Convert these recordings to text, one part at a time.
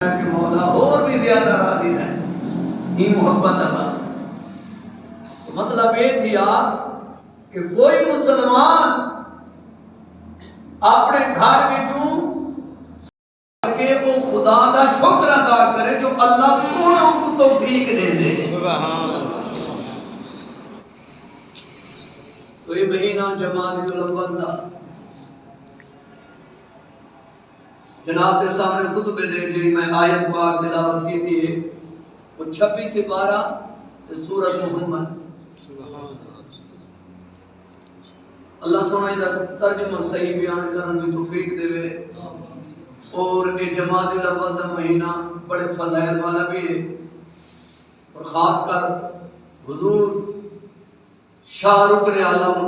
کہ مولا اور بھی زیادہ راضی رہے یہ محبت نواز تو مطلب یہ تھیا کہ کوئی مسلمان اپنے گھر بچوں کہ وہ خدا دا شکر ادا کرے جو اللہ سونا ان کو توفیق دے دے. سبحان اللہ. تو یہ مہینہ جمادی الاول دا جناب کے سامنے خطبے دے جی میں آیت پاک تلاوت کی تھی وہ 26 سے 12 سورۃ محمد. اللہ سونا دا ترجمہ صحیح بیان کرن دی توفیق دے اور یہ جمادی الاول دا مہینہ بڑے فضائل والا بھی ہے اور خاص کر حضور شاہ رکن عالم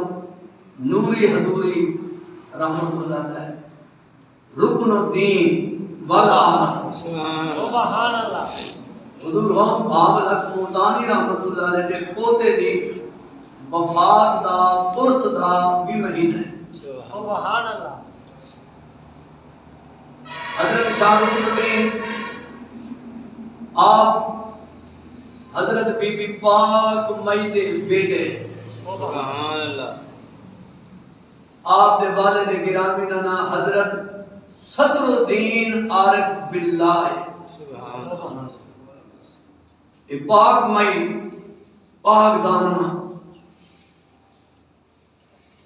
نوری حضوری رحمت اللہ علیہ رکن الدین والا سبحان اللہ حضور غوث باب الحق ملتانی رحمت اللہ علیہ دے پوتے دی وفات دا عرس دا بھی مہینہ ہے. سبحان اللہ. حضرت شاہ رکن الدین آپ حضرت بی بی پاک مئی دے بیٹے. سبحان اللہ. آپ دے والد گرامی دا نام حضرت صدر الدین عارف باللہ. سبحان اللہ. یہ پاک مئی پاک دامنا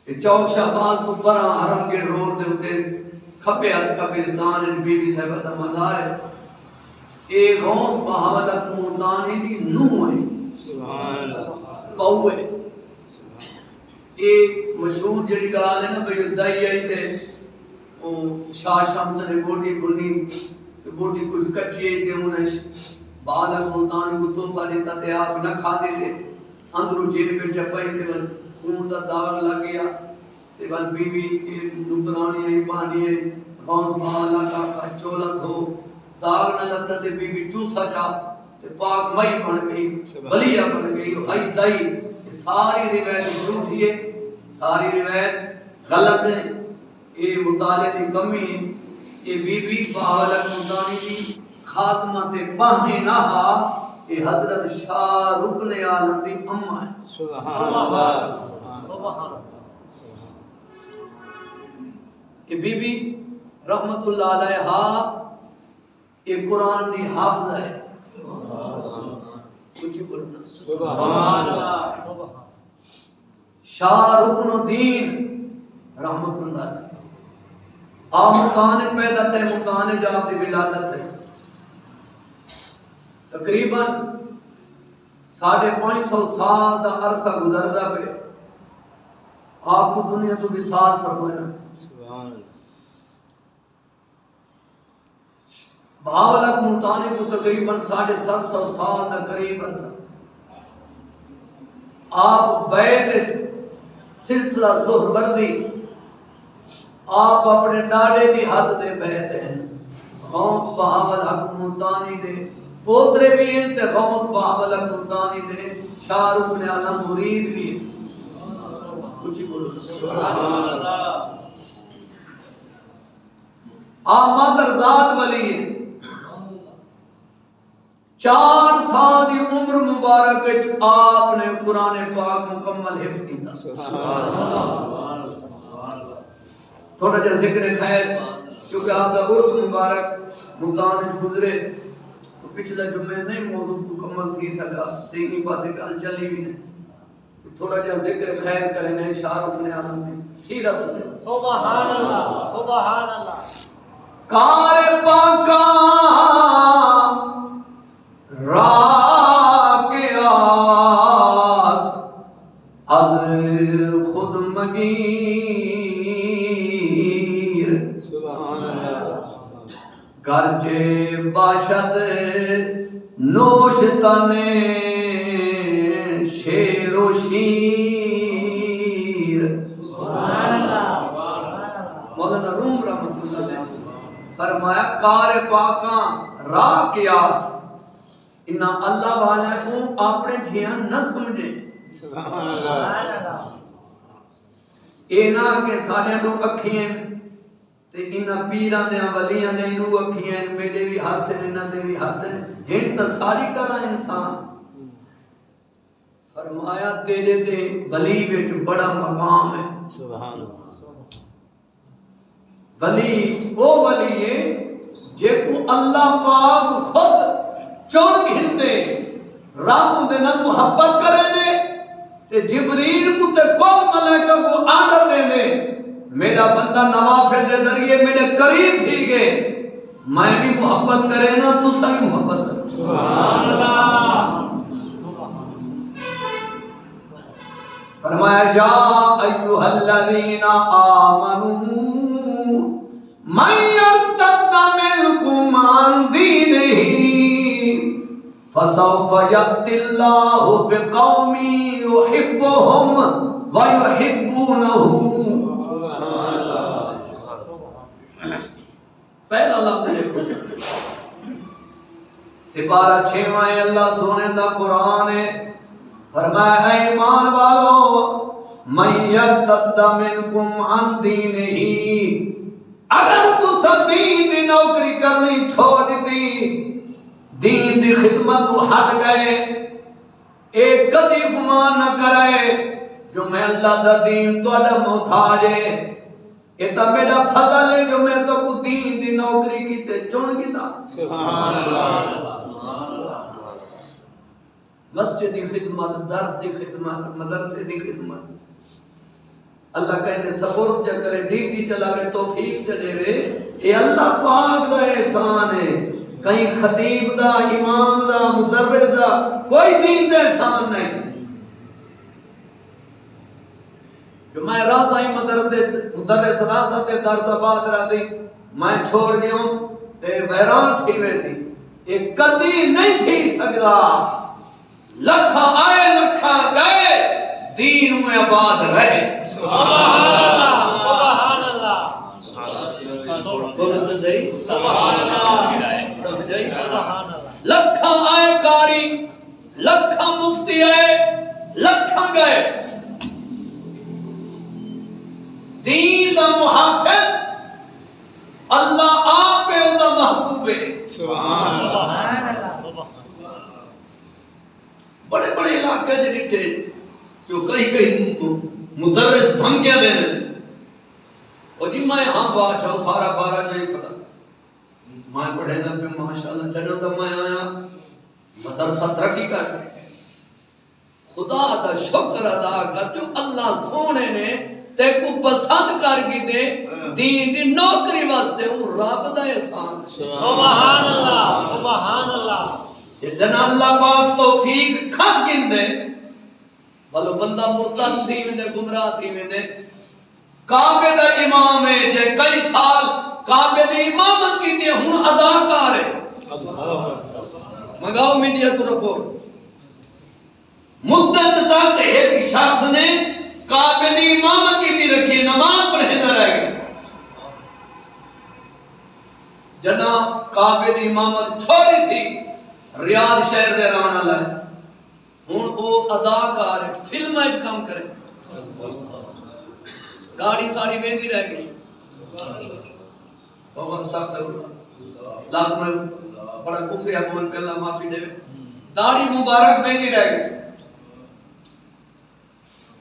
یہ چوک شاہباز تو پرا حرم کے روڈ دے اتے کھپے ہاتھ قبرستان بی بی صاحبہ دا مزار ہے. ایک غوث بہاولت ملتانی دی نوح ہے. سبحان اللہ. بہو ہے. ایک مشہور جڑی گال ہے نا بھئی دائی آئی تے شاہ شمس نے بوٹی بنی بوٹی کچھ کچی تے انہیں بالک ملتانی کو تحفہ دیتا تے آپ نہ کھا دیتے اندروں جیل پہ چپائی تے خون دا داغ لگ گیا تے بس بی بی نبرانی ہے پانی ہے غوث بہالا کا چولا دھو داغ نہ لگتا تے بی بی چوسا چاہ تے پاک مئی بن گئی بلیہ بن گئی ہائی دائی. ساری روایت جھوٹی ہے ساری روایت غلط ہے. یہ مطالعے کی کمی ہے. یہ بی بی بہاولت ملتانی کی خاتمہ تے پہنے نہ ہا یہ حضرت شاہ رکن عالم دی اماں ہے. سبحان اللہ. یہ بی بی رحمت اللہ علیہا یہ قرآن دی حافظ ہے. کچھ بولنا. سبحان اللہ. شاہ رکن الدین رحمت اللہ علیہ آپ مکان پیدا تھے مکان جاب دی ولادت ہے. تقریباً 550 سال دا عرصہ گزردا پہ آپ کو دنیا تو وصال فرمایا. سبحان اللہ. بہاولت ملتانی کو تقریباً 750 سال دا قریب عرصہ آپ بیت سلسلہ سہروردی آپ اپنے ڈاڑے دی حد دے بیت ہیں. غوث بہاولت ملتانی دے پوترے بھی ہیں تے غوث بہاولت ملتانی دے شاہ رکن عالم مرید بھی ہیں. کچھ بولو. سبحان اللہ. آپ مادر ذات ولی ہیں. 4 سال دی عمر مبارک آپ نے قرآن پاک مکمل حفظ کیتا. تھوڑا جا ذکر خیر کیونکہ آپ کا عرس مبارک ملتان گزرے تو پچھلا جمعہ نہیں موضوع مکمل تھی سکا تینی پاسے کل چلی بھی نہیں. تھوڑا جا ذکر خیر کرنے شاہ رکن عالم دی سیرت ہوتے. سبحان اللہ. سبحان اللہ. کار پاکا راکیاس از خود مگیر. سبحان اللہ. گرچہ باشد نوش تنے شیر و شیر. سبحان اللہ. مولانا روم رحمت اللہ نے فرمایا کار پاکاں راکیاس انہا اللہ والے کو اپنے دھیان نہ سمجھے. سبحان اللہ. اینا کہ ساڑھے دو اکھیں تے انہاں پیراں دے ولیاں دے انہوں اکھیاں میرے بھی ہاتھ نے انہاں دے بھی ہاتھ نے ہن تے ساری کلا انسان فرمایا تیرے تے ولی وچ بڑا مقام ہے سبحان اللہ ولی وہ ولی ہے جے کو اللہ پاک خود چون گھندے رب دے نال محبت کرے دے تے جبریل کو تے کل ملائکہ کو آرڈر دے دے میرا بندہ نوافل دے ذریعے میرے قریب ہی گئے میں بھی محبت کرے نا تو سبھی محبت کرے سبحان اللہ فرمایا یا ایھا الذین آمنوا من یرتد منکم عن دینہ فسوف یأتی اللہ بقوم یحبهم ویحبونہ پہلا لفظ دیکھو سپارہ 6واں ہے اللہ سونے دا قرآن ہے فرمایا اے ایمان والو من یرتد منکم عن دینہ اگر تو دین دی نوکری کرنی چھوڑ دی دین دی خدمت تو ہٹ گئے ایک کدی گمان نہ کرے جو میں اللہ دا دین تو محتاج ہے یہ تو میرا فضل ہے جو میں تو دین دی نوکری کی تے چن گیا سبحان اللہ مسجد دی خدمت درس دی خدمت مدرسے دی خدمت اللہ کہتے سپورٹ جا کرے ڈیوٹی چلاوے توفیق چلے وے یہ اللہ پاک دا احسان ہے کہیں خطیب دا امام دا مدرس دا کوئی دین دا احسان نہیں جو میں راضی مدرسے مدرس راست درس آباد راضی میں چھوڑ گیا ہوں ویران تھی ویسی ایک کدی نہیں تھی سکتا لکھا آئے لکھا گئے دین میں آباد رہے سبحان اللہ بولتے صحیح سبحان اللہ سمجھائی لکھا آئے کاری لکھا مفتی آئے لکھا گئے دین دا محافظ اللہ آپ ہے او دا محبوب ہے سبحان اللہ بڑے بڑے علاقے جی ڈٹھے جو کئی مدرس دھمکیاں دینے اور جی میں ہاں بادشاہ سارا 12 چاہیے کھڑا میں پڑھے گا پہ ماشاءاللہ جنوں دا میں آیا مدرسہ ترقی کر خدا دا شکر ادا کر جو اللہ سونے نے تے کو پسند کر گی دے دین دی نوکری واسطے وہ رب دا احسان سبحان اللہ سبحان اللہ جن اللہ پاک توفیق کھس گندے بلو بندہ مرتد تھی ویندے گمراہ تھی ویندے کعبے دا امام ہے جے کئی سال کعبے دی امامت کی تھی ہن اداکار ہے منگاؤ میڈیا تو رپورٹ مدت تک ایک شخص نے کعبے دی امامت کی تھی رکھی نماز پڑھے نہ رہ گئی جنا کعبے دی امامت چھوڑی تھی ریاض شہر دے رہن والا ہے ہن او اداکار ہے فلم وچ کام کرے گاڑی ساری ویندی رہ گئی بہت سخت لاکھ میں بڑا کفر بول کے اللہ معافی دے داڑھی مبارک ویندی رہ گئی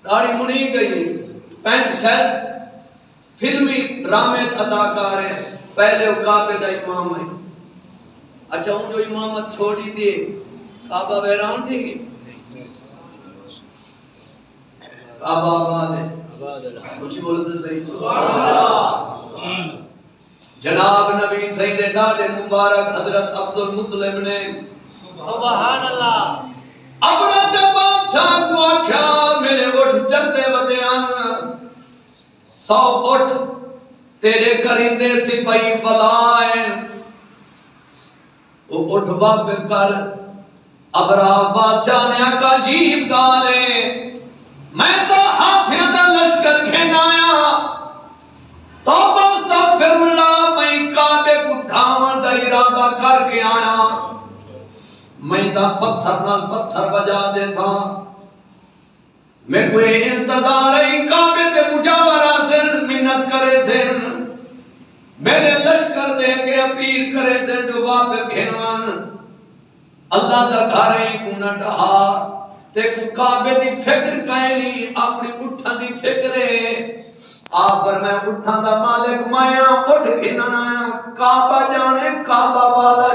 داڑھی مڑی گئی پینٹ شرٹ فلمی ڈرامے اداکار ہے پہلے وہ کعبے دا امام ہے اچھا ہوں جو امامت چھوڑی تھی کعبہ ویران تھی گی کعبہ آباد ہے کچھ بولتے صحیح سبحان اللہ جناب نبی سید ڈاڈے مبارک حضرت عبد المطلب نے سبحان اللہ ابرہ جب بادشاہ کو آکھیا میرے اٹھ چلتے ودیان 100 اٹھ تیرے کرندے سپاہی بلائیں وہ اٹھ باب کر ابرہ بادشاہ نے آکا جیب گالے میں تو ہاتھیاں دا لشکر گھن آیا توبہ استغفر اللہ میں کعبے کو ڈھاون دا ارادہ کر کے آیا میں دا پتھر نال پتھر بجا دے تھا میں کوئی انتظار ہے کعبے دے مجاورہ سے منت کرے سے میرے لشکر دے کے اپیل کرے تے جو واپس گھنوان اللہ دا گھر ہی کو نہ ڈہا تے کو کعبے دی فکر کائیں نہیں اپنی اٹھا دی فکر ہے آپ فرمائے اٹھا دا مالک مایا اٹھ گھننا آیا کعبہ جانے کعبہ والا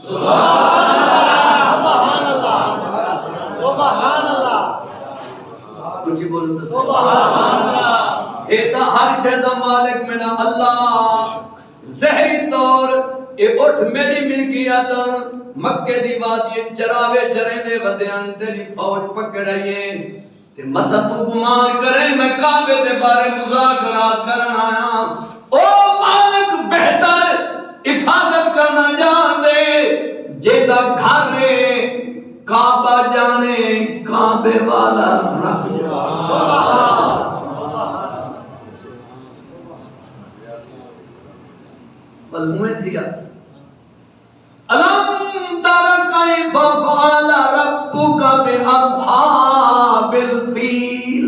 سبحان اللہ سبحان اللہ کچھ ہی بولو تو سبحان اللہ اے تا ہر شے دا مالک میرا اللہ ظہری طور اے اٹھ میری ملکیت مکے دی وادی چراوے چریندے ودیاں تیری فوج پکڑائیے تے مدد تو گمان کرے میں کعبے دے بارے مذاکرات کرنا آیا او مالک بہتر حفاظت کرنا جان دے جیدا گھر کعبہ جانے کعبے والا رب بلموے تھیا ألم تر كيف فعل ربك بأصحاب الفيل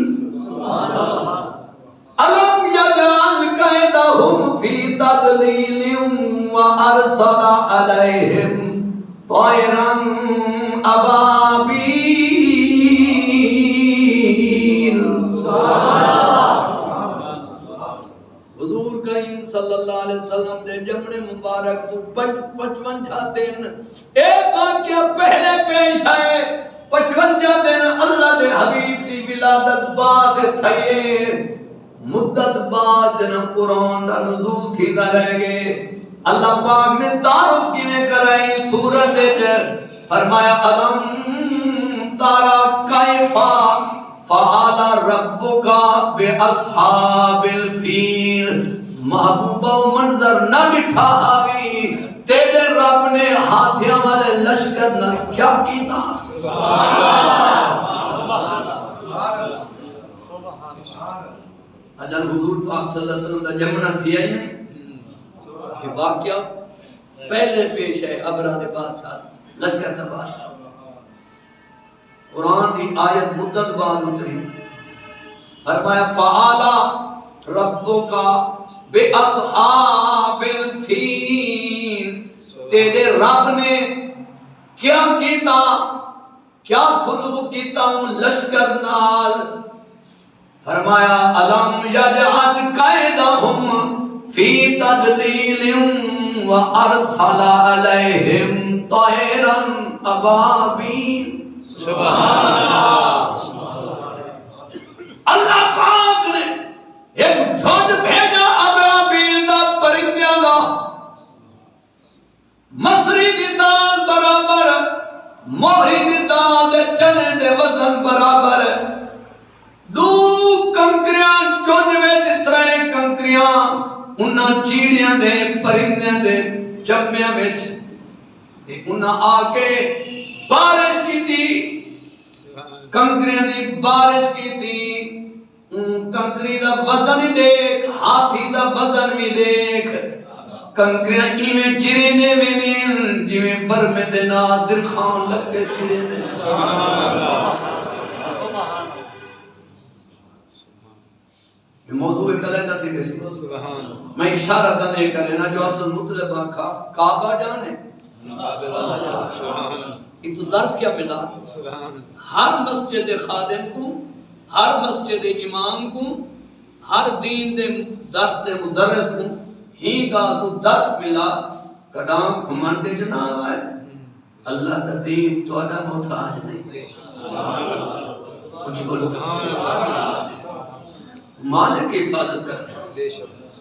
ألم يجعل كيدهم في تضليل وأرسل عليهم طيرا أبابيل حضور کریم صلی اللہ علیہ وسلم دے جمنے مبارک تو 55 دن اے واقعہ پہلے پیش آئے 55 دن اللہ دے حبیب دی ولادت بعد تھئیے مدت بعد جن قرآن دا نزول تھی دا رہ گئے اللہ پاک نے تعارف کی میں کرائی سورت فرمایا علم تارا کیفا فعال ربکا بے اصحاب الفیل محبوبہ و منظر نہ ڈٹھا آوی تیرے رب نے ہاتھیاں والے لشکر نہ کیا کیتا اجل حضور پاک صلی اللہ علیہ وسلم دا جمنا تھی آئی نہیں یہ واقعہ پہلے پیش ہے ابرہ دے بادشاہ لشکر دا بادشاہ قرآن دی آیت مدت بعد اتری فرمایا فعالا ربکا بے اصحاب الفیل تیرے رب نے کیا کیتا کیا سلوک کیتا ہوں لشکر نال فرمایا علم یجعل قیدہم فی تدلیل وارسل علیہم طیرا ابابیل سبحان اللہ اللہ پاک نے ایک جھنڈ بھیجا ابابیل دا پرندیاں دا مصری دی دال برابر موہری دی دال دے چنے دے وزن برابر دو کنکریاں چونوے دی ترے کنکریاں انہاں چیڑیاں دے پرندیاں دے چمیاں وچ تے انہاں آ کے بارش کی تھی کنکریاں دی بارش کی تھی کنکری دا وزن ہی دیکھ ہاتھی دا وزن بھی دیکھ کنکریاں ایویں چریندے میں جویں برمے دے نادر خان لگ کے چریندے یہ موضوع ایک علیحدہ تھی ویسی میں اشارہ کرنے کرنا جو عبد المطلب کعبہ جانے یہ تو درس کیا ملا ہر مسجد خادم کو ہر مسجد امام کو ہر دین دے درس دے مدرس کو ہی کا تو درس ملا کڈام کھمانڈے جناب آئے اللہ دا دین تو اڈا محتاج نہیں کچھ بولو مالک کی حفاظت کر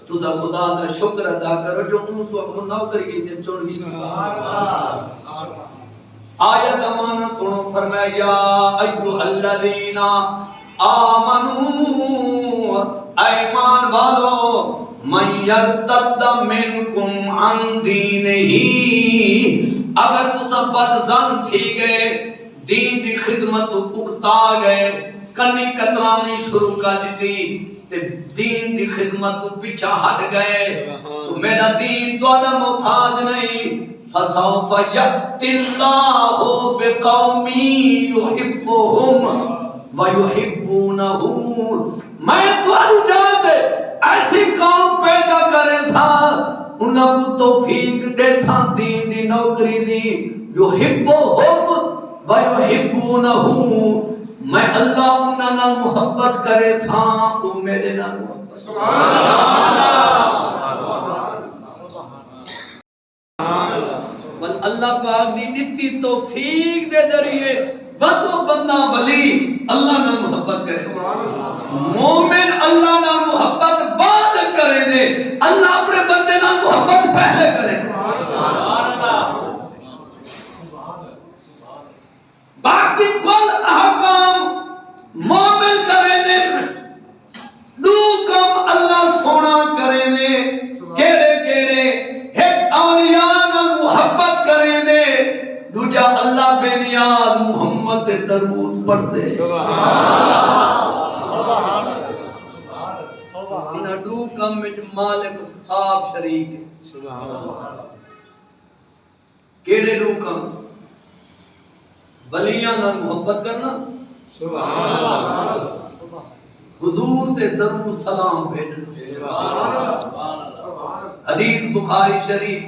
تو دا خدا دا شکر ادا کرو جو انہوں تو اپنی نوکری کی دن چھوڑ گی آیت امانہ سنو فرمایا یا ایوہ الذین آمنوا ایمان والو من یرتد منکم عن دینہی اگر تو سب بدزن تھی گئے دین دی خدمت اکتا گئے کنی کترانی شروع کر دی دین دی خدمت پیچھا ہٹ گئے تو میرا دین تو ادا محتاج نہیں فسوف یأتی اللہ بقومی یحبہم ویحبونہ میں تو جانتے ایسی قوم پیدا کرے تھا انہاں کو توفیق دے تھا دین دی نوکری دی یحبہم و یحبونہ میں اللہ انہاں نال محبت کرے تھا او میرے نال محبت سبحان اللہ اللہ پاک دی دتی توفیق دے ذریعے وہ بندہ ولی اللہ نال محبت کرے مومن اللہ نال محبت بعد کرے دے اللہ اپنے بندے نال محبت پہلے کرے سبحان اللہ باقی کل احکام مومن کرے دے دو کم اللہ سونا کرے دے کیڑے کیڑے ایک اولیاء نال محبت کرے دے دوجا اللہ بے نیاز محمد دے درود پڑھتے انہاں دو کم وچ مالک آپ شریک ہے کیڑے دو کم ولیاں نال محبت کرنا سبحان اللہ حضور تے درود سلام بھیجنا حدیث بخاری شریف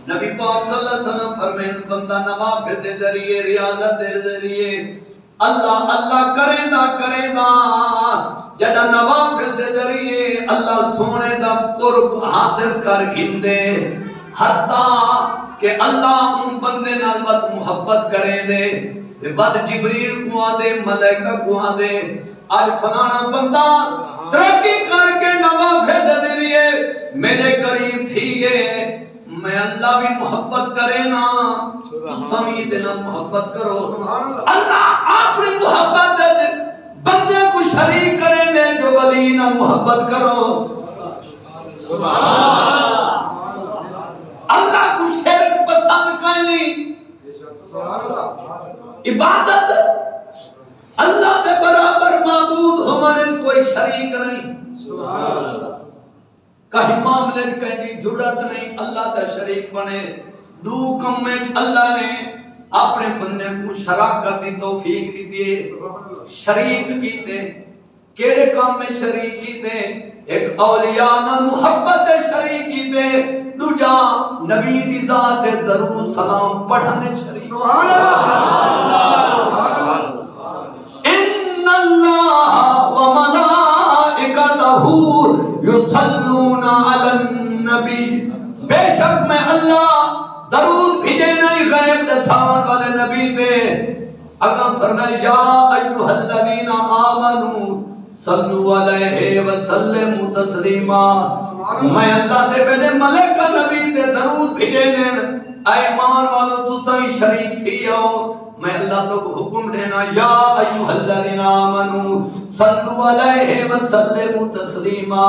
نبی پاک صلی اللہ علیہ وسلم فرمائیں بندہ نوافل دے ذریعے ریاضت دے ذریعے اللہ اللہ کرے دا جڑا نوافل دے ذریعے اللہ سونے دا قرب حاصل کر گھندے حتیٰ کہ اللہ ان بندے نال ود محبت کرے دے بد جبریل کو آدے ملائکہ کو آدے آج فلانا بندہ ترقی کر کے نوافل دے ذریعے میرے قریب تھی گئے میں اللہ بھی محبت کرے نا تو سمید نہ محبت کرو اللہ اپنی محبت دے بندے کو شریک کرے دے جو ولی نہ محبت کرو اللہ کو شرک پسند کرنی عبادت اللہ کے برابر معبود ہمارے کوئی شریک نہیں کہیں معاملے کہیں دی جرات نہیں اللہ کا شریک بنے دو کم میں اللہ نے اپنے بندے کو شراکت دی توفیق دی دیئے شریک کیتے کیڑے کام میں شریک کیتے ایک اولیاء نہ محبت شریک کیتے دوجا نبی دی ذات درود سلام پڑھنے شریک سبحان اللہ ان اللہ و ملائکتہ یصلون علی النبی بے شک میں اللہ درود بھیجے نہیں غیب دسان والے نبی دے اگر فرمائے یا ایوہ الذین آمنوا صلو علیہ وسلم تسلیما میں اللہ دے بیٹے ملائکہ نبی دے درود بھیجے دین اے ایمان والو تساں شریک تھی ہو میں اللہ تو حکم دینا یا ایوہ الذین آمنوا صلو علیہ وسلم تسلیما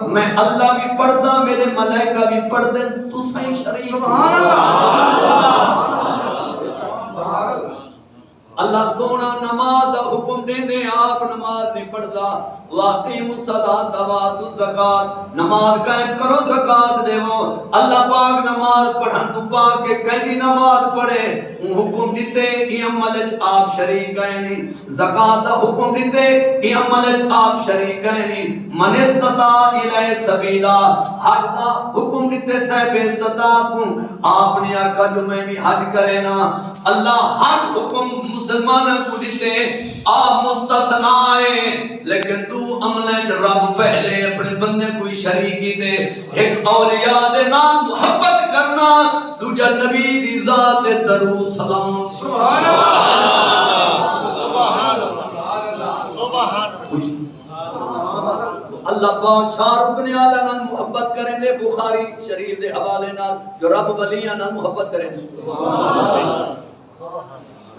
میں اللہ بھی پڑھتا میرے ملائکہ بھی پڑھ دیں تساں شریک سبحان اللہ اللہ سونا نماز حکم دے دے آپ نماز نہیں پڑھتا واقیم الصلاۃ واتو الزکات نماز قائم کرو زکات دیو اللہ پاک نماز پڑھن تو پاک کے کہیں نماز پڑھے حکم دیتے یہ عمل آپ شریک ہیں نہیں زکات حکم دیتے یہ عمل آپ شریک ہیں نہیں من استطاع الیہ سبیلا حج دا حکم دیتے صاحب استطاعت کو آپ نے آقا جو میں بھی حج کرے نا اللہ ہر حکم مسلمانوں کو دیتے آپ مستثنائے لیکن تو عملیں رب پہلے اپنے بندے کوئی شریکی دے ایک اولیاء دے نام محبت کرنا دوجا نبی دی ذات درود سلام سبحان اللہ سبحان اللہ سبحان اللہ پاک شاہ رکن اعلی نال محبت کریں دے بخاری شریف دے حوالے نال جو رب ولیاں نال محبت کریں سبحان اللہ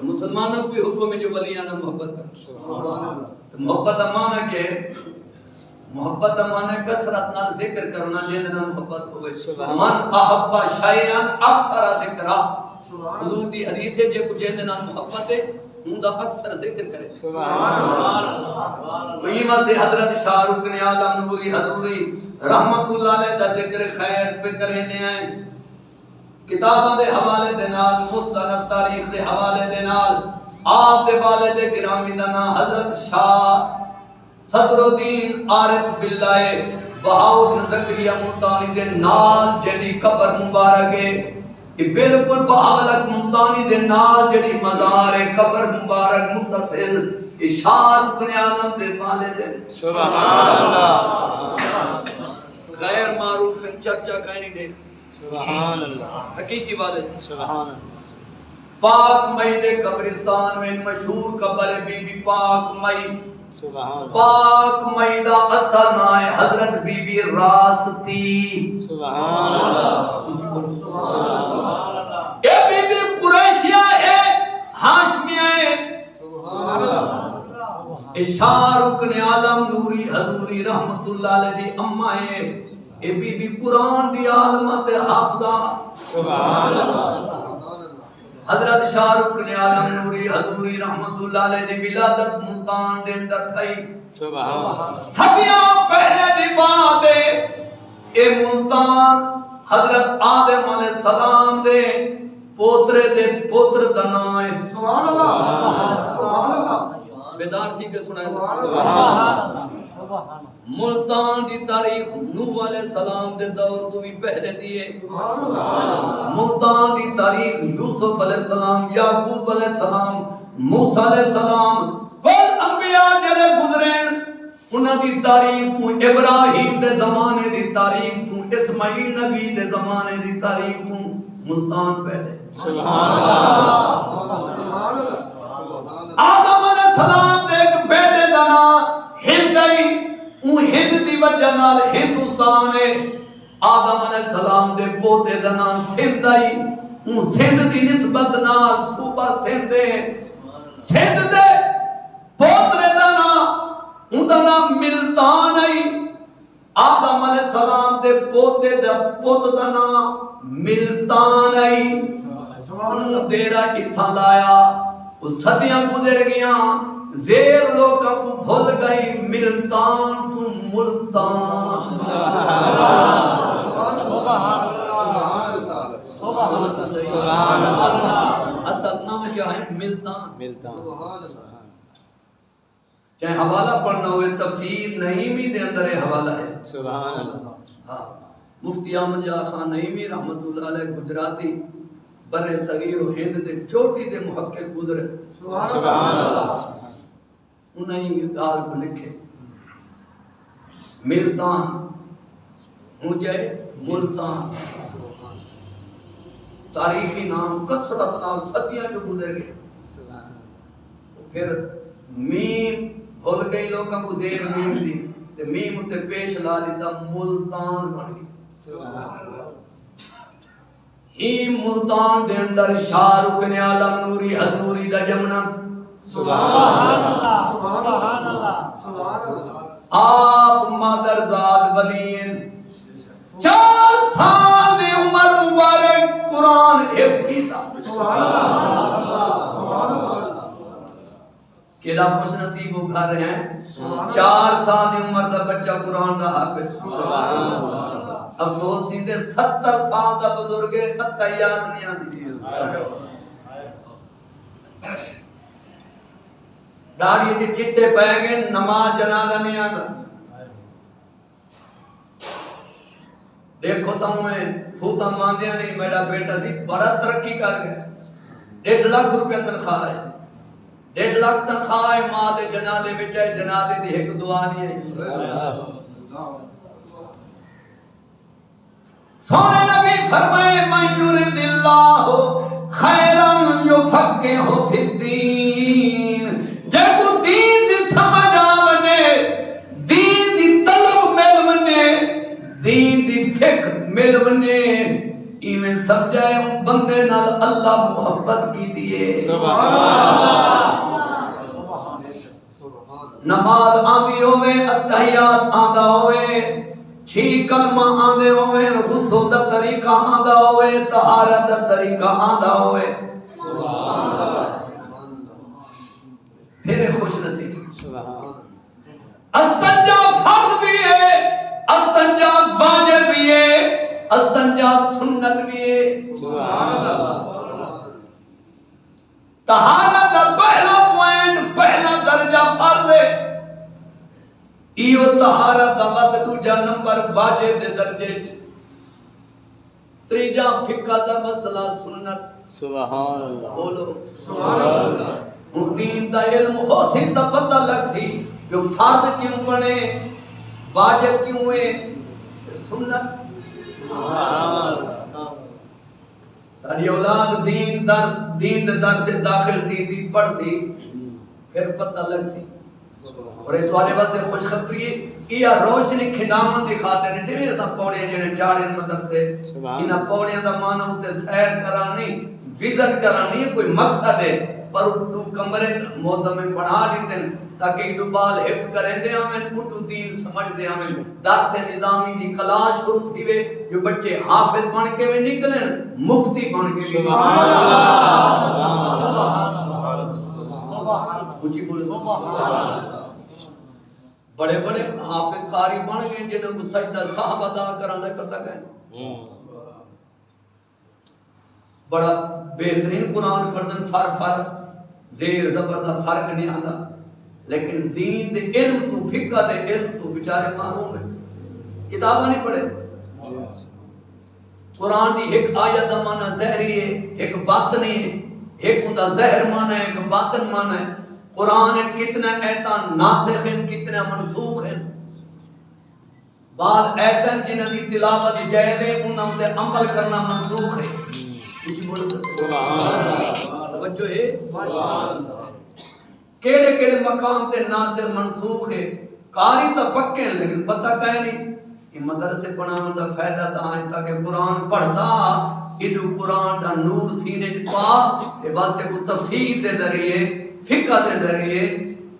مسلمانوں کو حکم ہے جو ولیاں نال محبت کریں محبت امانہ کے محبت امانہ کثرت نال ذکر کرنا جن نال محبت ہوئے من احب شیئا اکثر ذکرا حضور دی حدیث ہے جو جن نال محبت ہے اوندا اکثر ذکر کرے سبحان اللہ وہیما سے حضرت شاہ رکن عالم نوری حضوری رحمت اللہ علیہ دا ذکر خیر پہ کرے ہیں کتاباں دے حوالے دے نال مستند تاریخ دے حوالے دے نال آپ دے والد گرامی دا نام حضرت شاہ صدر الدین عارف باللہ بہاؤدین زکریا ملتانی دے نال جڑی قبر مبارک ہے یہ بالکل بہاولت ملتانی دے نال جڑی مزار ہے قبر مبارک متصل اشار رکن عالم دے والد سبحان اللہ غیر معروف چرچا کہیں دے سبحان اللہ حقیقی والد سبحان اللہ پاک مئی دے قبرستان میں مشہور قبر بی بی پاک مئی سبحان پاک مئی دا اثر نائے حضرت بی بی راستی سبحان اللہ اے بی بی قریشیہ ہے ہاشمیہ ہے اشار رکن عالم نوری حضوری رحمت اللہ علیہ دی اممہ ہے اے بی بی قرآن دی عالمت حافظہ سبحان اللہ حضرت شاہ رکن عالم نوری حضوری رحمت اللہ علیہ دی ولادت ملتان دے اندر تھئی سبحان اللہ صدیاں پہلے دی بات ہے اے ملتان حضرت آدم علیہ السلام دے پوترے دے پوتر دنائے سبحان اللہ سبحان اللہ بیدار تھی کہ سنائے سبحان ملتان دی تاریخ نوح علیہ السلام دے دور تو بھی پہلے دیئے ملتان دی تاریخ یوسف علیہ السلام یعقوب علیہ السلام موسیٰ علیہ السلام کل انبیاء جڑے گزرین انہاں دی تاریخ تو ابراہیم دے زمانے دی تاریخ تو اسماعیل نبی دے زمانے دی تاریخ تو ملتان پہلے سبحان اللہ سبحان اللہ آدم علیہ السلام دے ایک بیٹے دا نام ہند ہے اون ہند دی وجہ نال ہندوستان ہے آدم علیہ السلام دے پوتے دا نام سندھ ہے اون سندھ دی نسبت نال صوبہ سندھ ہے سندھ دے پوترے دا نام اون دا نام ملتان ہے آدم علیہ السلام دے پوتے دا پوت دا نام ملتان ہے اون دیرا اتھا لایا وہ صدیاں گزر گیاں زیر لوگوں کو بھول گئی ملتان تو ملتان سبحان اللہ اصل نام کیا ہے ملتان ملتا چاہے حوالہ پڑھنا ہوئے تفسیر نعیمی دے اندر یہ حوالہ ہے سبحان اللہ ہاں مفتی احمد جا خان نعیمی رحمت اللہ علیہ گجراتی برے صغیر و ہند دے چوٹی دے محقق گزرے سبحان اللہ انہیں گال کو لکھے ملتان ہوں جائے ملتان تاریخی نام کثرت نام صدیاں جو گزر گئے پھر میم بھول گئی لوگوں کو زیر میم دی تے میم تے پیش لا لیتا ملتان بن گئی ہی ملتان دے اندر شاہ رکن عالم نوری حضوری دا جمنا سبحان اللہ سبحان اللہ سبحان اللہ آپ مادرزاد ولین 4 سال دی عمر مبارک قرآن حفظ کیتا سبحان اللہ سبحان اللہ کیڑا خوش نصیب ہو گھر ہیں 4 سال دی عمر دا بچہ قرآن دا حافظ سبحان اللہ افسوس سیندے 70 سال دا بزرگ تک یاد نہیں آتی داڑھی کے چٹے پہ گئے نماز جنازہ نہیں آتا دیکھو تو میں پھوتا ماندیا نہیں میرا بیٹا تھی بڑا ترقی کر گیا 1.5 لاکھ روپے تنخواہ ہے 1.5 لاکھ تنخواہ ہے ماں دے جنازے وچ ہے جنازے دی ایک دعا نہیں ہے سونے نبی فرمائے من یرید اللہ خیرا یفقہہ فی الدین جے کو دین دی سمجھ آونے دین دی طلب مل ونے دین دی فکر مل ونے ایویں سمجھائے ان بندے نال اللہ محبت کی دیئے سبحان اللہ نماز آندی ہوئے اتحیات آندہ ہوئے 6 کلمہ آندے ہوئے غسل دا طریقہ آندہ ہوئے طہارت دا طریقہ آندہ ہوئے پھر خوش نصیب استنجا فرض بھی ہے استنجا واجب بھی ہے استنجا سنت بھی ہے طہارت دا پہلا پوائنٹ پہلا درجہ فرض ہے ایو طہارت ود دوجا نمبر واجب دے درجے چ تیجا فقہ دا مسئلہ سنت سبحان اللہ بولو سبحان اللہ ہن دین دا علم ہو سی تا پتہ لگ سی جو فرض کیوں بنے واجب کیوں ہے سنت ساری اولاد دین دے در سے داخل تھی سی پڑھ سی پھر پتہ لگ سی اور یہ تواڈے واسطے خوشخبری ہے یہ روشنی کھڈاون دی خاطر نہیں جویں اساں پوڑے جڑے چاڑن مدرسے انہاں پوڑیاں دا معنی ہوتے سیر کرانی وزٹ کرانی کوئی مقصد ہے پر اردو کمرے موضوع میں پڑھا دیتے ہیں تاکہ اقبال حفظ کریں دے ہمیں اردو دین سمجھ دے ہمیں درس نظامی دی کلاس شروع تھی وے جو بچے حافظ بن کے بھی نکلیں مفتی بن کے بھی کچھ بولے بڑے بڑے حافظ قاری بن گئے جنہوں کو سجدہ صاحب ادا کران دا پتہ گئے بڑا بہترین قرآن پڑھن فر زیر زبر دا فرق نہیں آندا لیکن دین دے علم تو فقہ دے علم تو بیچارے محروم ہیں کتاباں نہیں پڑھے قرآن دی ایک آیت دا معنی زہری ہے ایک باطنی ہے ایک ہوندا زہر معنی ہے ایک باطن معنی ہے قرآن کتنے ایتاں ناسخ ہیں کتنے منسوخ ہیں بعض ایتاں جنہاں دی تلاوت جائز ہے انہاں تے عمل کرنا منسوخ ہے کچھ بولو توجہ ہے کیڑے کیڑے مقام تے ناسخ منسوخ ہے قاری تا پکے ہیں لیکن پتہ کہیں نہیں کہ مدرسے پڑھاون دا فائدہ تا ہے تاکہ قرآن پڑھدا ایڈو قرآن دا نور سینے پا تے باتیں کو تفسیر دے ذریعے فقہ دے ذریعے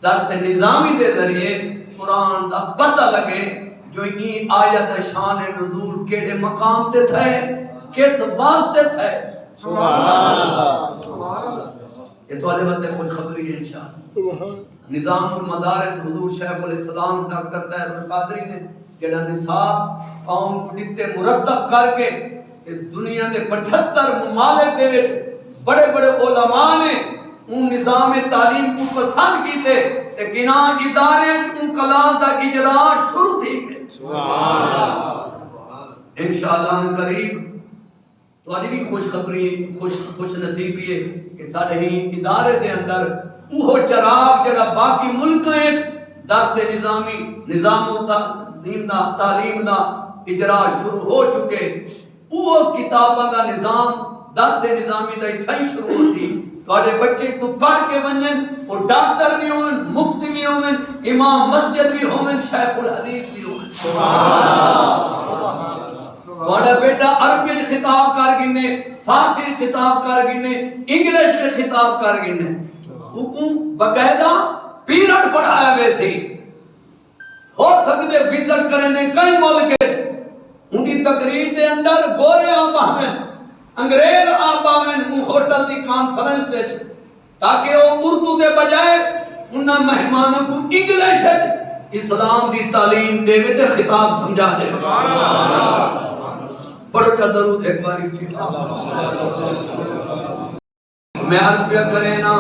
درس نظامی دے ذریعے قرآن دا پتہ لگے جو این آیت شان نزول کیڑے مقام تے تھے کس واسطے تھے سبحان اللہ سبحان اللہ یہ تو آلے باتیں خوش خبری ہے انشاءاللہ نظام المدارس حضور شیخ علیہ السلام ڈاکٹر طاہر القادری نے جڑا نصاب قوم کو دیتے مرتب کر کے کہ دنیا دے 75 ممالک دے وچ بڑے بڑے علماء نے ان نظام تعلیم کو پسند کیتے تے گنا ادارے ان کلاس دا اجرا شروع تھی گئے سبحان اللہ انشاءاللہ قریب تو آج بھی خوش خبری خوش نصیبی ہے کہ سارے ہی ادارے دے اندر وہ چراغ جڑا باقی ملک ہیں درس نظامی نظام دین دا تعلیم دا اجرا شروع ہو چکے وہ کتاباں دا نظام درس نظامی دا اتھائی شروع ہوتی تواڈے بچے تو پڑھ کے ونجن اور ڈاکٹر بھی ہون مفتی بھی ہون امام مسجد بھی ہون شیخ الحدیث بھی ہون تواڈا بیٹا عربی خطاب کر گنے فارسی خطاب کر گنے انگلش خطاب کر گنے حکم باقاعدہ پیریڈ پڑھایا ویسے ہو سکتے وزٹ کرنے کئی ملک ان کی تقریر دے اندر گورے آپ ہمیں انگریز آپ ہمیں ہوٹل دی کانفرنس دے تاکہ وہ اردو دے بجائے انہاں مہمانوں کو انگلش اسلام دی تعلیم دے تے خطاب سمجھا دے پڑھو چا درود ایک باری میں عرض پہ کرے نا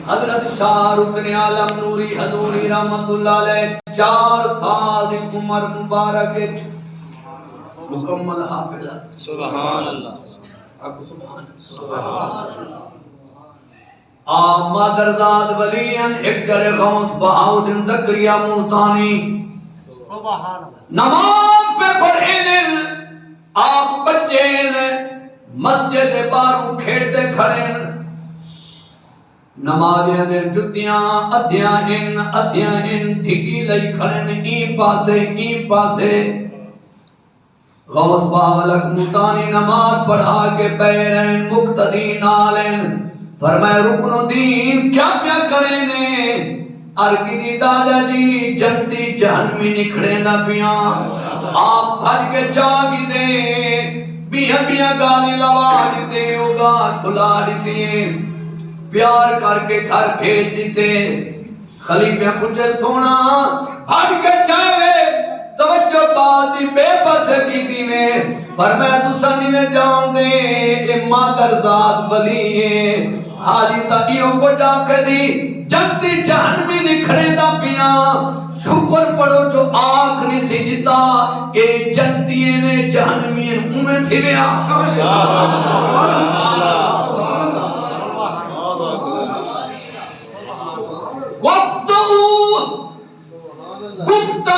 حضرت شاہ رکن عالم نوری حضوری رحمت اللہ علیہ 4 سال دی عمر مبارک مکمل حافظ سبحان اللہ آگو سبحان اللہ مادرزاد ولیان ایک در غوث بہاؤدن زکریہ ملتانی سبحان اللہ نماز پہ پڑھیں آپ بچے مسجد بارو کھیڑتے کھڑے نمازیاں دے جتیاں ادھیاں ڈھگی لئی کھڑے این پاسے غوث باولک ملتانی نماز پڑھا کے پیرین مقتدی نالین فرمائے رکن دین کیا کریں نے ارگی دی ڈاڈا جی جنتی جہنمی نکھڑے نہ پیاں آپ بھج کے جاگی دے بیاں گالی لواج دے اوگا کھلا دیتے پیار کر کے گھر بھیج دیتے خلیفہ پوچھے سونا بھج کے چاہے توجہ باتی بے پس کی دی میں فرمایا تو سنی میں جاؤں دے اے مادر ذات ولی ہے حالی تا ایوں کو ڈاک دی جنتی جہنمی نکھڑے دا پیا شکر پڑھو جو آنکھ نہیں تھی دیتا اے جنتیے نے جہنمی ہمیں تھی لیا گفتہ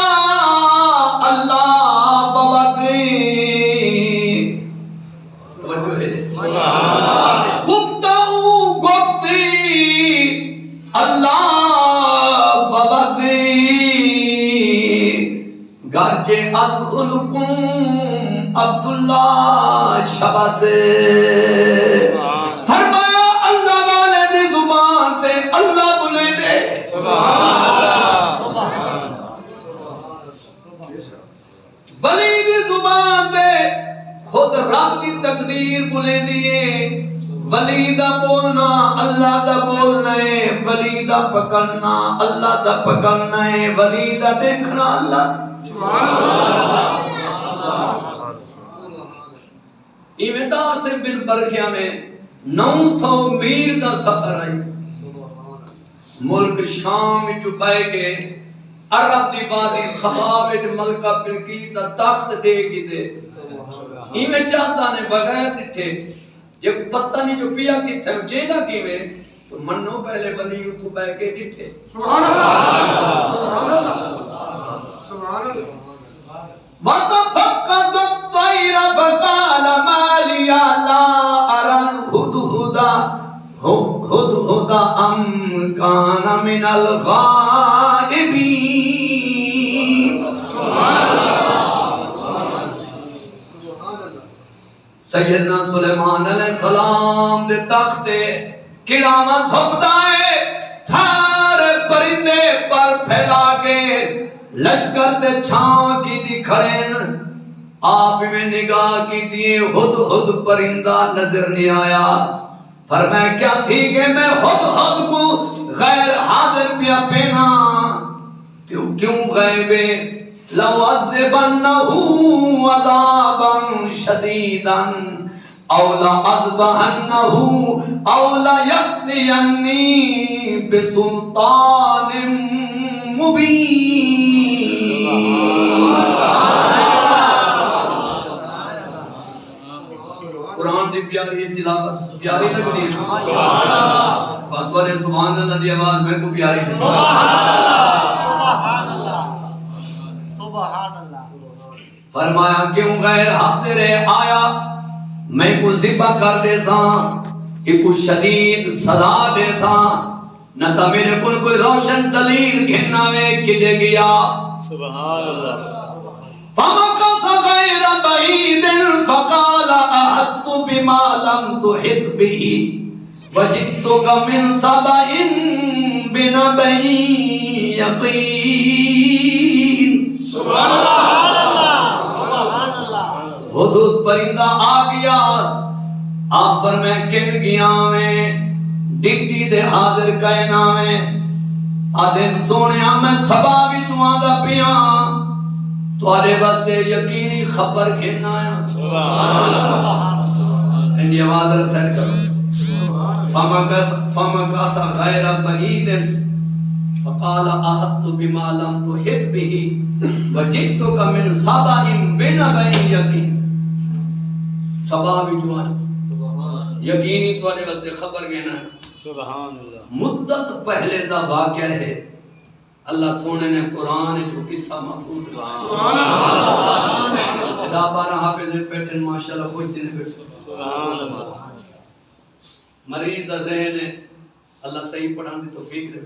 اللہ بابدی توجہ ہے گفتی اللہ بابدی گرجے ادخلکم عبداللہ شبد فرمایا اللہ والے دی زبان تے اللہ بلے دے ولی دی زبان تے خود رب دی تقدیر بلے دیئے ولی دا بولنا اللہ دا بولنا ہے ولی دا پکڑنا اللہ دا پکڑنا ہے ولی دا دیکھنا اللہ ایویتا سے بن برکھیا میں 900 میل دا سفر آئی ملک شام چپائے کے عرب دی وادی خبا وچ ملکہ بلقیس دا تخت دے کی دے ایویں چاہتا نے بغیر ڈٹھے یہ پتہ نہیں جو پیا کتھے جیدہ کی میں تو منو پہلے ولی اتھو بے کے ڈٹھے سبحان اللہ سبحان اللہ وَتَفَقَّدَ الطَّيْرَ فَقَالَ مَا لِيَ لَا أَرَى الْهُدْهُدَ أَمْ كَانَ مِنَ الْغَائِبِينَ سیدنا سلیمان علیہ السلام دے تخت کڑاما دھپتا ہے سارے پرندے پر پھیلا کے لشکر تے چھاں کی دی کھڑین آپ میں نگاہ کی دیئے ہد ہد پرندہ نظر نہیں آیا فرمایا کیا تھی کہ میں ہد ہد کو غیر حاضر پیا پینا تو کیوں غیبے لو عذبنہو عذابا شدیدا او لأذبحنہو او لیأتینی بسلطان قرآن دی پیاری تلاوت پیاری لگ رہی ہے باتوارے سبحان اللہ دی آواز میں کو پیاری ہے فرمایا کیوں غیر حاضر آیا میں کو ذبح کر دیتا ایک شدید سزا دیتا نہ تا میرے کل کوئی روشن دلیل گھننا میں کلے گیا سبحان اللہ فَمَكَثَ غَيْرَ بَعِيدٍ فَقَالَ أَحَطتُ بِمَا لَمْ تُحِطْ بِهِ وَجِئْتُكَ مِنْ سَبَإٍ بِنَبَإٍ يَقِينٍ سبحان اللہ حدود پرندہ آ گیا آفر میں کن گیا میں ڈگٹی دے حاضر کائنا میں آدم سونیا میں سبا بھی چوان دا پیاں تو آرے وقت یقینی خبر کھیلنا ہے سبحان اللہ انہی آواز رسل کرو فَمَكَثَ غَيْرَ بَعِيدٍ فَقَالَ أَحَطتُ بِمَا لَمْ تُحِطْ بِهِ وَجِئْتُكَ مِنْ سَبَإٍ بِنَبَإٍ يَقِينٍ سبا بھی چوان یقینی تو آنے وقت خبر گینا ہے سبحان اللہ مدت پہلے دا واقعہ ہے اللہ سونے نے قرآن جو قصہ محفوظ دا بارہ حافظ پیٹن ماشاءاللہ خوش دینے بیٹھ سبحان اللہ مریض دا ذہن ہے اللہ صحیح پڑھان دی توفیق دے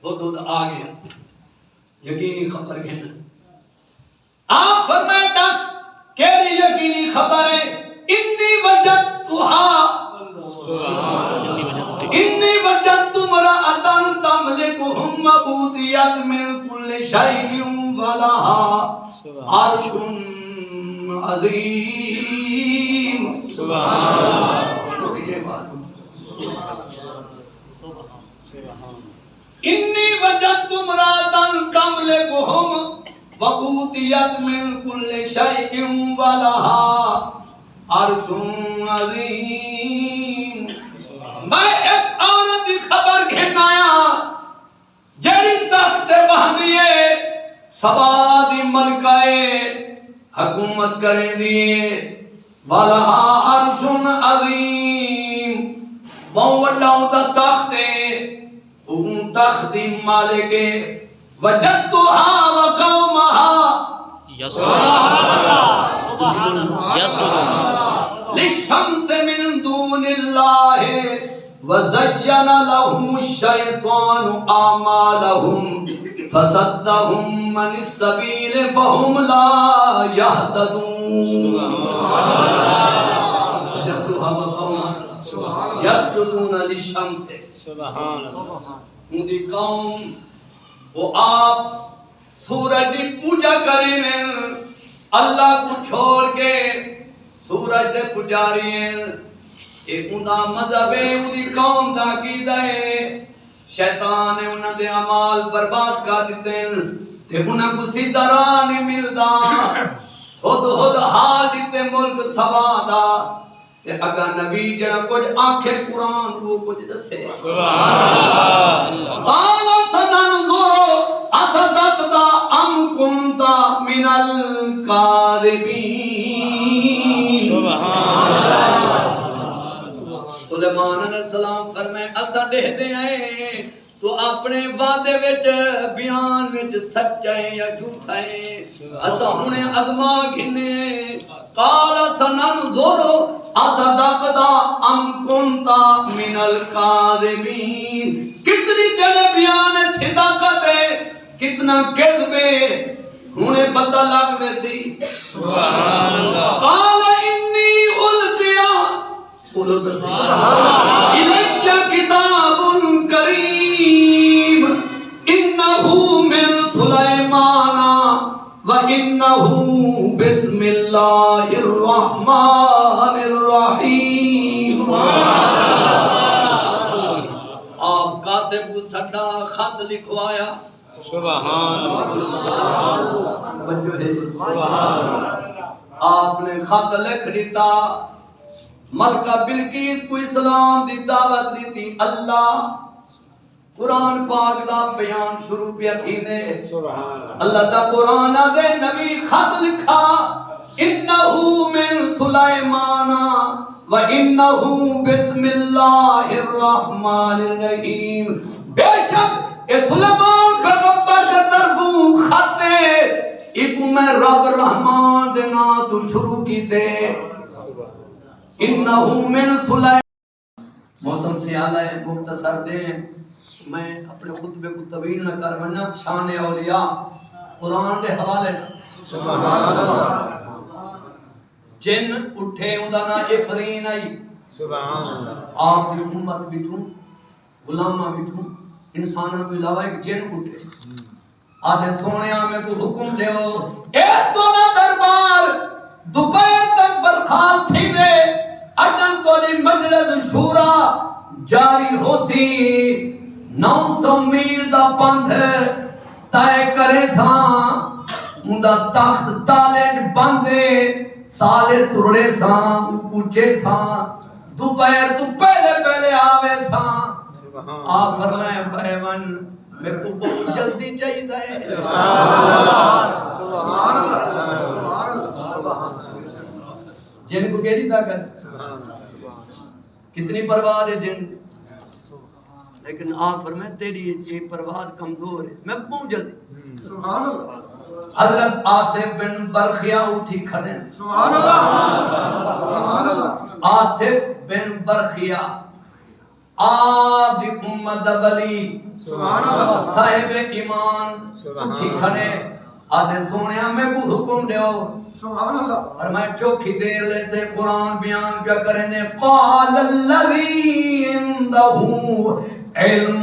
خود آ گیا یقینی خبر گھنا آپ فرمائے دس کیلی یقینی خبر ہے انی وجدت مرأتاً تملکہم وأوتیت من کل شیء ولہا عرش عظیم سبحان اللہ انی وجدت مرأتاً تملکہم وأوتیت من کل شیء ولہا عرش عظیم. میں ایک عورت کی خبر گھنایا جڑی تخت بہندی ہے سبا دی ملکائے حکومت کریں دیئے وَلَهَا عَرْشٌ عَظِيمٌ. بہت وڈا ہوتا تخت ہے اون تخت دی مالک ہے. وَجَدْتُهَا وَقَوْمَهَا لِلشَّمْسِ مِن دُونِ اللَّهِ وَزَيَّنَ لَهُمُ الشَّيْطَانُ أَعْمَالَهُمْ فَصَدَّهُمْ عَنِ السَّبِيلِ فَهُمْ لَا يَهْتَدُونَ. وَجَدْتُهَا وَقَوْمَهَا يَسْجُدُونَ لِلشَّمْسِ. ان دی قوم وہ آپ سورج دی پوجا کریں اللہ کو چھوڑ کے سورج دے پجاری ہیں. ایک اندہ مذہب ہے ان دی قوم دا عقیدہ ہے. شیطان نے انہاں دے اعمال برباد کر دیتے ہیں تے انہاں کو سیدھا راہ نہیں ملدا. خود حال دیتے ملک سبا دا تے اگر نبی جڑا کچھ آنکھیں قرآن وہ کچھ دسے. قال سننظر اصدقت ام كنت من الكاذبین. سلیمان علیہ السلام فرمائے اسا دہدے ہیں تو اپنے وعدے وچ بیان وچ سچا ہے یا جھوٹا ہے اسا ہنے ازما گھنے. قال سننظر اصدقت ام كنت من الكاذبین. کتنی تیرے بیان صداقت ہے کتنا کذب ہے ہنے پتہ لگ ویسی. سبحان اللہ. قال انی القیا الیک کتاب کریم انہ من سلیمان وَإِنَّهُ بِسْمِ اللَّهِ الرَّحْمَنِ الرَّحِيمِ. آپ کاتب کو سڈا خط لکھوایا. سبحان آپ نے خط لکھ دیتا ملکہ بلقیس کو اسلام دی دعوت دیتی. اللہ قرآن پاک دا بیان شروع پیا تھینے. اللہ دا قرآن دے نبی خط لکھا انہو من سلیمان وَإِنَّهُ بِسْمِ اللَّهِ الرَّحْمَنِ الرَّحِيمِ. بے شک اے سلیمان پیغمبر کے طرفوں خط ہے ایک میں رب رحمان دینا تو شروع کی دے. انہو من سلیمان. موسم سیالہ ہے مختصر دیں میں اپنے خطبے کو طویل نہ کر ورنہ شان اولیاء قرآن دے حوالے نہ. جن اٹھے اندہ نا افرین آئی. آپ دی امت بٹھوں غلامہ بٹھوں انسانہ کو علاوہ ایک جن اٹھے آدھے سونے آمیں کو حکم دے ہو ایک تو نہ دربار دوپہر تک برخاست تھی دے اجن تو لی مجلس شورا جاری ہو سی 900 میل دا پندھ تائے کرے ساں اندہ تخت تالے بندے تالے ترڑے ساں اونچے ساں دوپہر تو پہلے آوے ساں. آپ فرمائے بیون میرے کو بہت جلدی چاہیے ہے. جن کو کیڑی طاقت کتنی پرواز ہے جن لیکن آپ فرمائے تیری یہ پرواز کمزور ہے میں بہت جلدی. حضرت آصف بن برخیا اٹھی کھڑے. آصف بن برخیا آپ دی امت ولی صاحب ایمان اٹھی کھڑے آدھے سونیا میں کو حکم دیو. فرمائے چوکھی دیر لے سے قرآن بیان کیا کریں نے قال الذی عندہ علم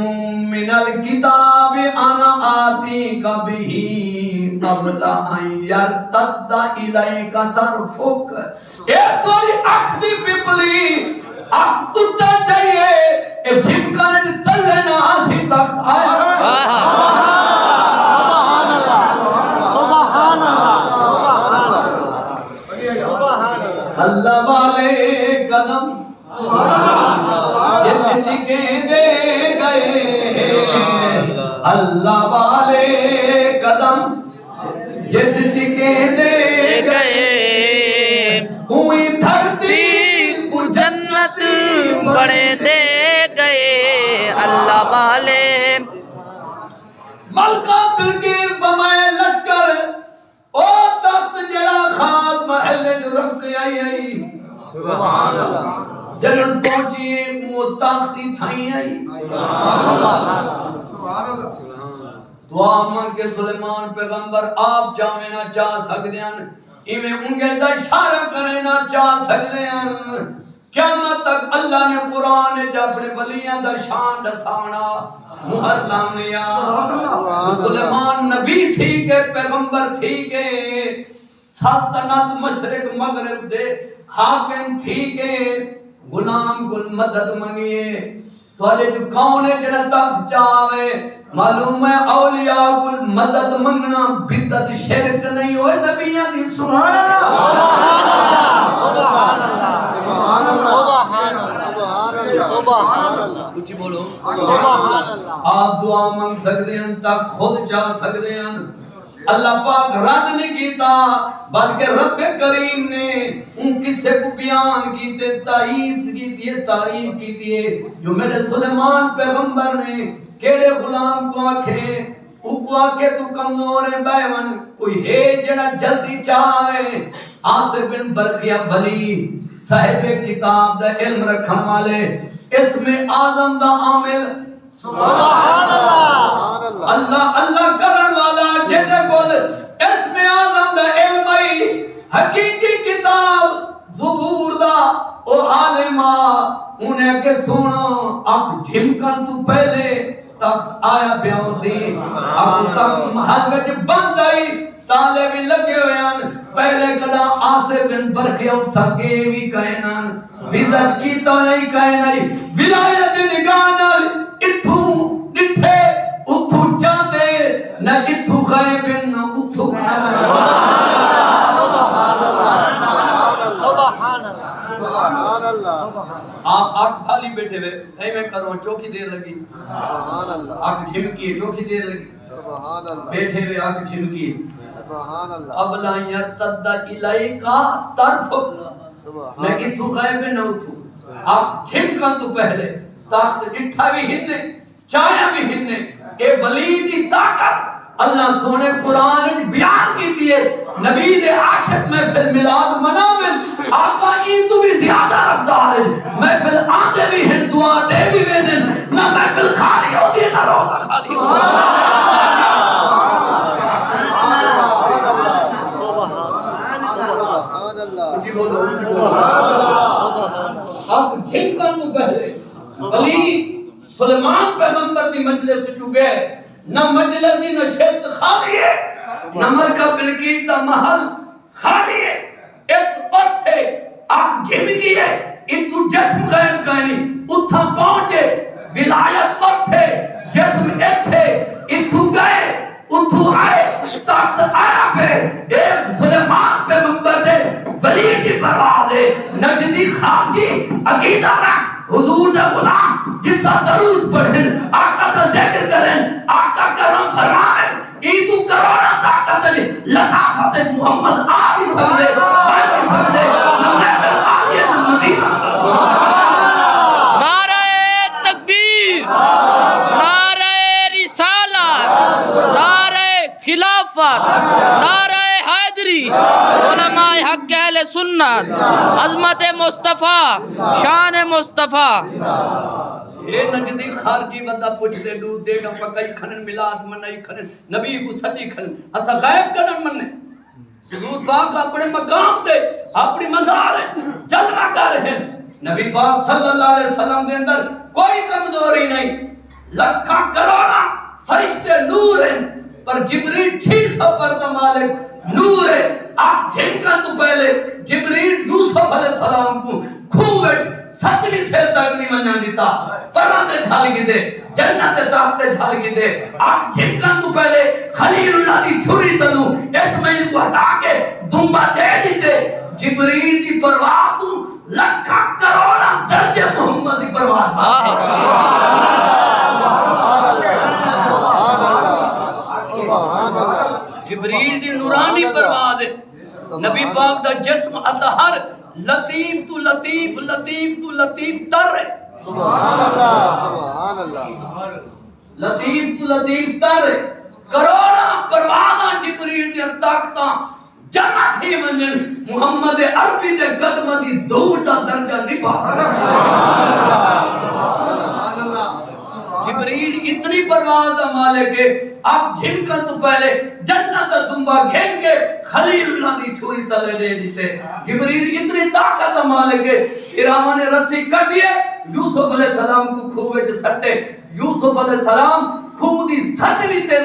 من الکتاب انا آتیک بہی قبل ان یرتد الیک طرفک. اے توری اکھ دی پپلی اکھ اٹھا چاہیے اے جھمکان تلے نہ آسی تخت آیا. اللہ قدم جت ٹکیں دے گئے اللہ والے قدم جت ٹکیں دے گئے ہوئی دھرتی کو جنت بڑے دے گئے اللہ والے ملکہ بلکیس بمائے لشکر او تخت جڑا خاص محل جو رکھ آئی سبحان اللہ جنت پہنچیے وہ تختی تھائی آئی دعا من کے سلیمان پیغمبر آپ چاہویں نہ چاہ سکتے ہیں ایویں انگے دا اشارہ کرے نہ چاہ سکتے ہیں قیامت تک اللہ نے قرآن جا اپنے ولیاں دا شان دساونا مہر لاونیا سلیمان نبی تھی کہ پیغمبر تھی کہ سلطنت مشرق مغرب دے حاکم تھی کہ غلام گل مدد منگیے تو آجے جو کون ہے جنہ تخت چاہوے معلوم ہے اولیاء گل مدد منگنا بدت شرک نہیں ہوئے نبیاں دی سبحان اللہ کچھ بولو آپ دعا منگ سکتے ہیں تک خود چاہ سکتے ہیں اللہ پاک رد نہیں کیتا بلکہ رب کریم نے ان قصے کو بیان کیتے تائید کیتی ہے تعریف کیتی ہے جو میرے سلیمان پیغمبر نے کیڑے غلام کو آکھے او کو آکھے تو کمزور ہے بیون کوئی ہے جڑا جلدی چاہے آصف بن برقیہ ولی صاحب کتاب دا علم رکھن والے اسم اعظم دا عامل سبحان اللہ اللہ اللہ کرن والا جیسے کول اسم اعظم دا علم ہے حقیقی کتاب زبور دا او عالمہ انہیں کہ سنو اب جھمکن تو پہلے تخت آیا بیاں سی اب تخت محل گچ بند آئی تالے بھی لگے ہوئے ہیں پہلے کدا آصف بن برقیہ تھکے بھی کہنان وزت کی تو نہیں کہنائی ولایت نگاہ نال اتھو ڈٹھے اتھو جاتے نہ اتھو غیب نہ اتھو سبحان اللہ آپ آنکھ بھالی بیٹھے ہوئے اے میں کروں چوکی دیر لگی سبحان اللہ آنکھ جھمکی چوکی دیر لگی سبحان اللہ بیٹھے ہوئے آنکھ جھمکی سبحان اللہ اب لا یرتد الیکا طرفک نہ اتھو غیب نہ اتھو آپ جھمکن تو پہلے تخت ڈٹھا بھی ہننے چایا بھی ہننے اے ولی دی طاقت اللہ سونے قرآن بیان کی دیئے نبی دے عاشق محفل میلاد منامل آقا این تو بھی زیادہ رفتار ہے محفل آتے بھی ہیں دعا دے بھی وینن نہ محفل خالی ہو دی نہ روزہ خالی ہو جی بولو آپ جھنکن تو پہلے ولی سلیمان پیغمبر دی مجلس سے چکے نہ مجلس دی نہ شیط خالی ہے نہ ملکہ بلقیس دا محل خالی ہے ایک پتھ ہے آپ جھمکی ہے اتو جسم غیر کہنی اتھا پہنچے ولایت پتھ ہے جسم ایتھے اتو گئے اتو آئے تخت آیا پہ ایک سلیمان پیغمبر دے ولی کی پرواہ دے نجدی خارجی عقیدہ رکھ حضور دے غلام جتا درود پڑھن آقا کا ذکر کرن آقا کرم فرمائن ایتو کرونا طاقت علی لطافت محمد آبی سمجھے آبی سمجھے نمائے خالی مدینہ نعرہ تکبیر نعرہ رسالت نعرہ خلافت نعرہ حیدری علماء حق اہل سنت عظمت مصطفیٰ شان مصطفیٰ اے نجدی خارجی ودا پوچھ دے لو دے گا پکائی کھنن ملاد منائی کھنن نبی کو سٹی کھنن اسا غائب کرن مننے حضور پاک اپنے مقام تے اپنی مزار جلوہ کر ہیں نبی پاک صلی اللہ علیہ وسلم دے اندر کوئی کمزوری نہیں لکھاں کروڑا فرشتے نور ہیں پر جبریل 600 پردہ مالک نور ہے آپ جھنکن تو پہلے جبریل یوسف علیہ السلام کو کھوٹ ستری سے تک نہیں منجان دیتا پراندے جھال گی دے جنت تاختے جھال گی دے آپ جھنکن تو پہلے خلیل اللہ دی چھری تنو اسماعیل کو ہٹا کے دنبا دے دیتے جبریل دی پرواہ تو لکھا کرو پرواز جبریل دی نورانی پرواز ہے نبی پاک دا جسم اطہر لطیف تو لطیف لطیف تو لطیف تر ہے سبحان اللہ سبحان اللہ لطیف تو لطیف تر ہے کروڑا پروازاں جبریل دی طاقتاں جمع تھی منجن محمد عربی دے قدم دی دور دا درجہ نہیں پا جبریل اتنی پرواز دا مالک ہے آپ جھنکن تو پہلے جنت دا دنبا گھن کے خلیل اللہ دی چھوری تلے دے دیتے جبریل اتنی طاقت دا مالک ہے ارامہ نے رسی کٹیے یوسف علیہ السلام کو کھوے جو سٹے یوسف علیہ السلام کھو دی سٹوی تے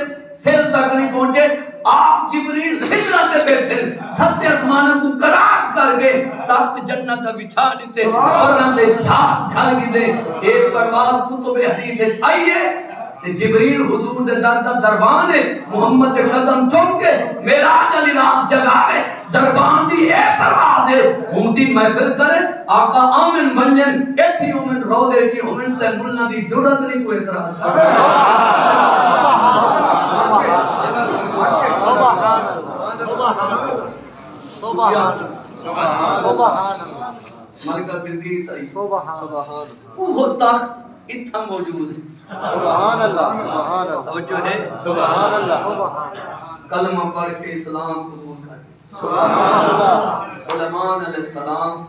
سیل تک نہیں پہنچے آپ جبریل خضرہ تے بیٹھے ستے اسمانہ کو کراس کر گئے تخت جنت بچھا دیتے پرنہ دے جھال گی دے ایک پرواز کتب حدیث آئیے جبریل حضور دے دربان ہے محمد دے قدم چوک کے میراج علی رات جگہ ہے دربان دی اے پرواز ہے ہمتی محفل کرے آقا آمن منجن ایتھی اومن رو دے کی اومن سے ملنا دی جرت نہیں تو اعتراض ملکہ بلقیس آئی وہ تخت اتھا موجود ہے سبحان اللہ سبحان اللہ توجہ ہے سبحان اللہ کلمہ پڑھ کے اسلام قبول کر سبحان اللہ سلیمان علیہ السلام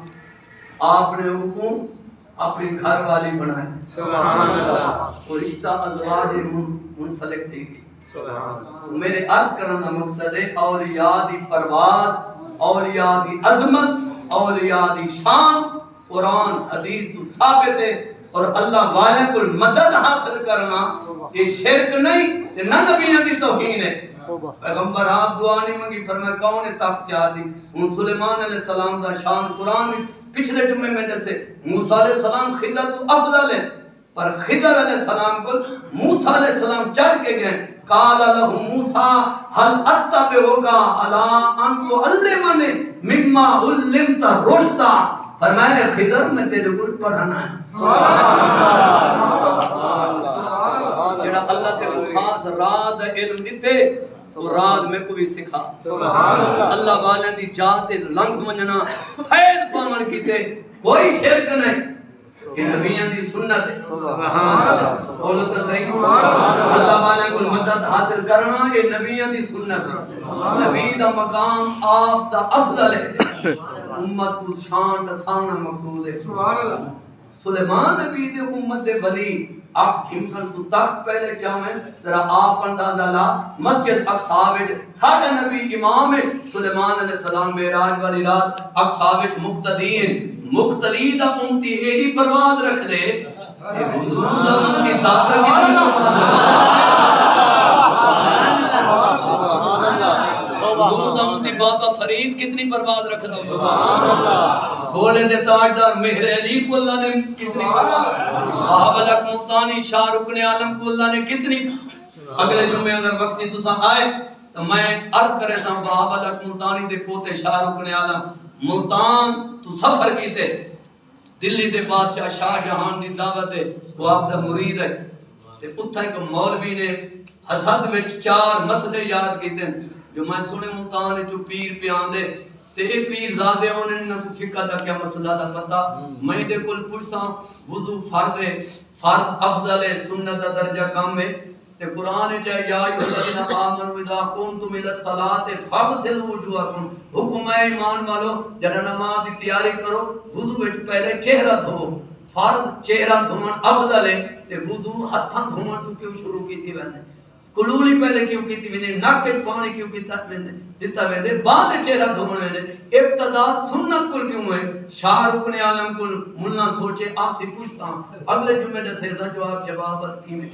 آپ نے حکم اپنی گھر والی بنائی سبحان اللہ تو رشتہ ازواج منسلک تھی گئی سبحان میرے عرض کرنے کا مقصد ہے اولیاء دی پرواز اولیاء دی عظمت اولیاء دی شان قرآن حدیث تو ثابت ہے اور اللہ والے کو مدد حاصل کرنا یہ شرک نہیں یہ نہ نبیوں کی توہین ہے پیغمبر آپ دعا نہیں منگی فرمایا کون ہے تخت جازی ان سلیمان علیہ السلام دا شان قرآن میں پچھلے جمعے میں جیسے موسیٰ علیہ السلام خضر تو افضل ہے پر خضر علیہ السلام کو موسیٰ علیہ السلام چل کے گئے قال لہ موسیٰ حل اتبعک علی ان تعلمنی مما علمت رشدا فرمایا خضر میں تیرے کو پڑھانا ہے جڑا اللہ تے کو خاص راد علم دیتے تو راد میں کو بھی سکھا اللہ والے دی جات لنگ منجنا فیض پامن کیتے کوئی شرک نہیں یہ نبیان دی سنت ہے بولو تو صحیح اللہ والے کو مدد حاصل کرنا یہ نبیان دی سنت ہے نبی دا مقام آپ دا افضل ہے امت کو شان دسانا مقصود ہے سلیمان نبی دے امت دے ولی آپ جھمکن تو تخت پہلے چاہیں ذرا آپ اندازہ لا مسجد اقصی وچ ساڈا نبی امام ہے سلیمان علیہ السلام معراج والی رات اقصی وچ مقتدی ہیں مقتدی دا امتی ایڈی پرواز رکھ دے حضور دا امتی داسا کتنی حضور دا امتی بابا فرید کتنی پرواز رکھ دا سبحان اللہ گھوڑے دے تاجدار مہر علی کو اللہ نے کتنی پرواز بابلک ملتانی شاہ رکن عالم کو اللہ نے کتنی اگلے جمعے اگر وقتی تسا آئے تو میں عرض کرے تھا بابلک ملتانی دے پوتے شاہ رکن عالم ملتان تو سفر کیتے دلی دے بادشاہ شاہ جہان دی دعوت ہے وہ آپ دا مرید ہے تے اتھا ایک مولوی نے حسد وچ 4 مسئلے یاد کیتے جو میں سنے ملتان چو پیر پیان دے تے اے پیر زادے ہونے نہ فقہ دا کیا مسئلہ دا پتا میں دے کل پرساں وضو فرض ہے فرض افضل ہے سنت دا درجہ کم ہے تے قرآن چاہے یا ایھالذین آمنوا اذا قمتم الی الصلاۃ فاغسلوا وجوہکم حکم ہے ایمان والو جڑا نماز دی تیاری کرو وضو وچ پہلے چہرہ دھو فرض چہرہ دھون افضل ہے تے وضو ہتھاں دھون تو کیوں شروع کیتی ویندے کلولی پہلے کیوں کیتی ویندے نک وچ پانی کیوں کیتا ویندے دتا ویندے بعد چہرہ دھون ویندے ابتدا سنت کل کیوں ہے شاہ رکن عالم کل ملنا سوچے آسی پوچھتا اگلے جمعے دے سے جواب پر کی میں